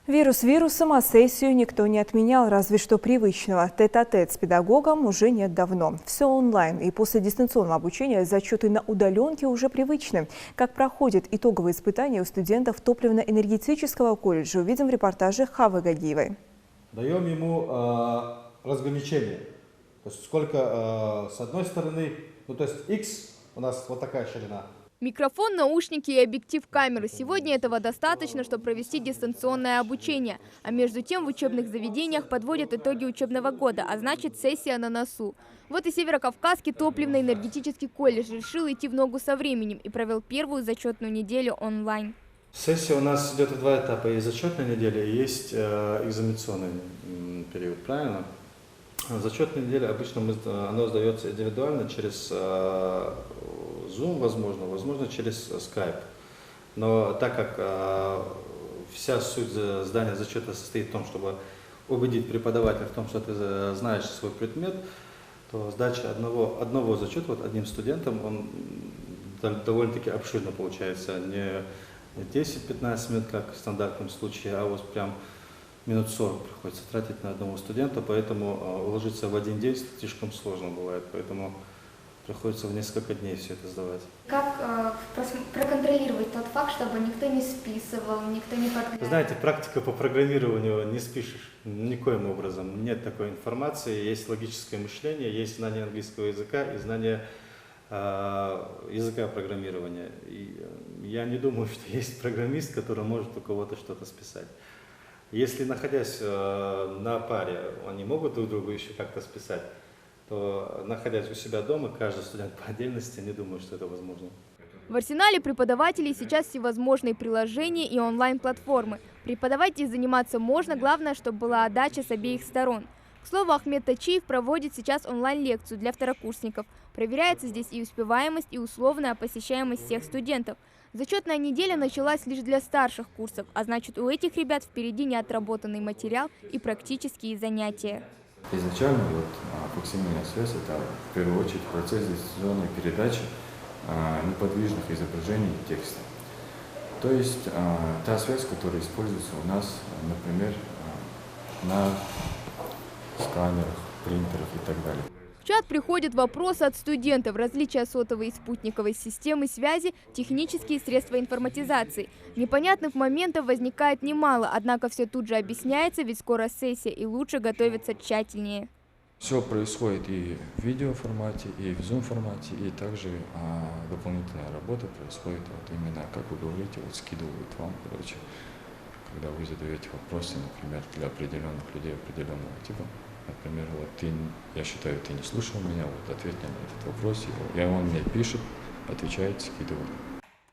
Вирус вирусом, а сессию никто не отменял, разве что привычного. Тет-а-тет с педагогом уже нет давно. Все онлайн, и после дистанционного обучения зачеты на удаленке уже привычны. Как проходят итоговые испытания у студентов топливно-энергетического колледжа, увидим в репортаже Хавы Гагиевой. Даем ему разграничение. То есть сколько с одной стороны, то есть X у нас вот такая ширина. Микрофон, наушники и объектив камеры. Сегодня этого достаточно, чтобы провести дистанционное обучение. А между тем в учебных заведениях подводят итоги учебного года, а значит сессия на носу. Вот и Северокавказский топливно-энергетический колледж решил идти в ногу со временем и провел первую зачетную неделю онлайн. Сессия у нас идет в два этапа. Есть зачетная неделя, и есть экзаменационный период, правильно? Зачетная неделя обычно оно сдается индивидуально через Zoom, возможно через Skype. Но так как вся суть здания зачета состоит в том, чтобы убедить преподавателя в том, что ты знаешь свой предмет, то сдача одного зачета вот одним студентом, он довольно-таки обширно получается. Не 10-15 минут, как в стандартном случае, а вот прям минут 40 приходится тратить на одного студента, поэтому уложиться в один день слишком сложно бывает, поэтому приходится в несколько дней все это сдавать. Как проконтролировать тот факт, чтобы никто не списывал, никто не подглядывал? Знаете, практика по программированию не спишешь никоим образом. Нет такой информации, есть логическое мышление, есть знание английского языка и знание языка программирования. И я не думаю, что есть программист, который может у кого-то что-то списать. Если, находясь на паре, они могут друг другу еще как-то списать, то, находясь у себя дома, каждый студент по отдельности, не думаю, что это возможно. В арсенале преподавателей сейчас всевозможные приложения и онлайн-платформы. Преподавать и заниматься можно, главное, чтобы была отдача с обеих сторон. К слову, Ахмед Тачиев проводит сейчас онлайн-лекцию для второкурсников. Проверяется здесь и успеваемость, и условная посещаемость всех студентов. Зачетная неделя началась лишь для старших курсов, а значит, у этих ребят впереди неотработанный материал и практические занятия. Изначально фоксимильная связь – это в первую очередь процесс дистанционной передачи неподвижных изображений и текста. То есть та связь, которая используется у нас, например, на сканерах, принтерах и так далее. В чат приходят вопросы от студентов, различия сотовой и спутниковой системы связи, технические средства информатизации. Непонятных моментов возникает немало, однако все тут же объясняется, ведь скоро сессия и лучше готовиться тщательнее. Все происходит и в видеоформате, и в Zoom-формате, и также дополнительная работа происходит именно, как вы говорите, скидывают вам, когда вы задаете вопросы, например, для определенных людей определенного типа. Например, я считаю, ты не слушал меня, ответь мне на этот вопрос. И он мне пишет, отвечает, скидывает.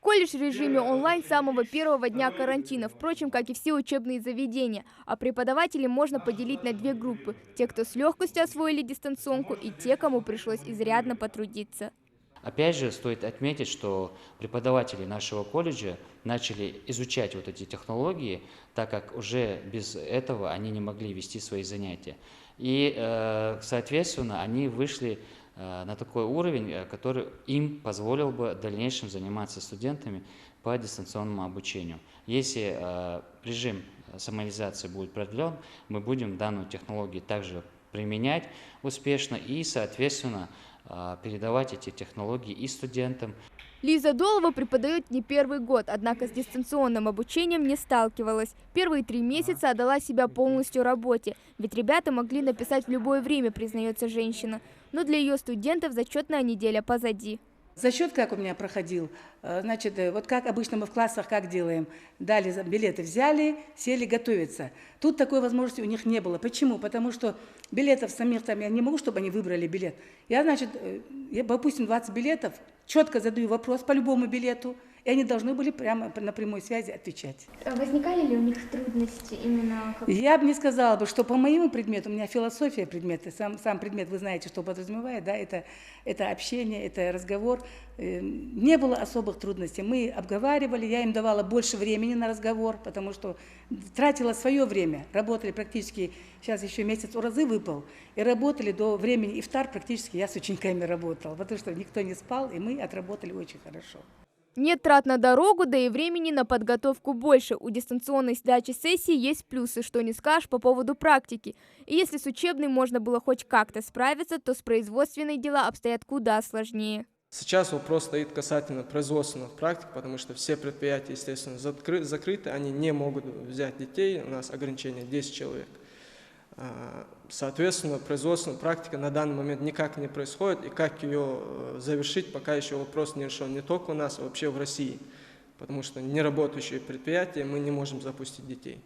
Колледж в режиме онлайн с самого первого дня карантина, впрочем, как и все учебные заведения. А преподавателей можно поделить на две группы. Те, кто с легкостью освоили дистанционку, и те, кому пришлось изрядно потрудиться. Опять же, стоит отметить, что преподаватели нашего колледжа начали изучать вот эти технологии, так как уже без этого они не могли вести свои занятия. И, соответственно, они вышли на такой уровень, который им позволил бы в дальнейшем заниматься студентами по дистанционному обучению. Если режим самореализации будет продлен, мы будем данную технологию также применять успешно и, соответственно, передавать эти технологии и студентам. Лиза Долова преподает не первый год, однако с дистанционным обучением не сталкивалась. Первые 3 месяца отдала себя полностью работе, ведь ребята могли написать в любое время, признается женщина. Но для ее студентов зачетная неделя позади. Зачет как у меня проходил, значит, вот как обычно мы в классах как делаем, дали билеты, взяли, сели готовиться. Тут такой возможности у них не было. Почему? Потому что билетов самих там я не могу, чтобы они выбрали билет. Я, значит, допустим, 20 билетов, четко задаю вопрос по любому билету, и они должны были прямо на прямой связи отвечать. Возникали ли у них трудности именно? Я бы не сказала, что по моему предмету, у меня философия предмета, сам предмет, вы знаете, что подразумевает, да, это общение, это разговор. Не было особых трудностей. Мы обговаривали, я им давала больше времени на разговор, потому что тратила свое время. Работали практически, сейчас еще месяц уразы выпал, и работали до времени ифтар, практически я с учениками работала, потому что никто не спал, и мы отработали очень хорошо. Нет трат на дорогу, да и времени на подготовку больше. У дистанционной сдачи сессии есть плюсы, что не скажешь по поводу практики. И если с учебной можно было хоть как-то справиться, то с производственной дела обстоят куда сложнее. Сейчас вопрос стоит касательно производственных практик, потому что все предприятия, естественно, закрыты, они не могут взять детей, у нас ограничение 10 человек. Соответственно, производственная практика на данный момент никак не происходит, и как ее завершить, пока еще вопрос не решен не только у нас, а вообще в России, потому что неработающие предприятия, мы не можем запустить детей.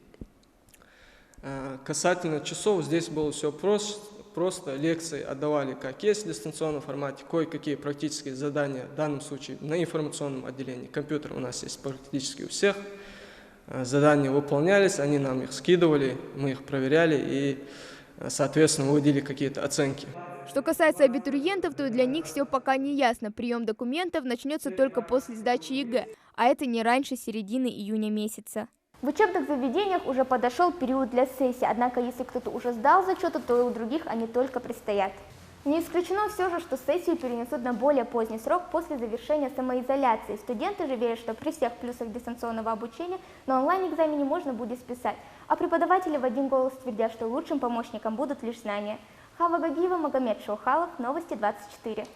Касательно часов, здесь было все просто, лекции отдавали как есть в дистанционном формате, кое-какие практические задания, в данном случае на информационном отделении, компьютер у нас есть практически у всех, задания выполнялись, они нам их скидывали, мы их проверяли и, соответственно, выводили какие-то оценки. Что касается абитуриентов, то для них все пока не ясно. Прием документов начнется только после сдачи ЕГЭ, а это не раньше середины июня месяца. В учебных заведениях уже подошел период для сессии, однако если кто-то уже сдал зачеты, то и у других они только предстоят. Не исключено все же, что сессию перенесут на более поздний срок после завершения самоизоляции. Студенты же верят, что при всех плюсах дистанционного обучения на онлайн-экзамене можно будет списать. А преподаватели в один голос твердят, что лучшим помощником будут лишь знания. Хава Гагиева, Магомед Шаухалов, Новости 24.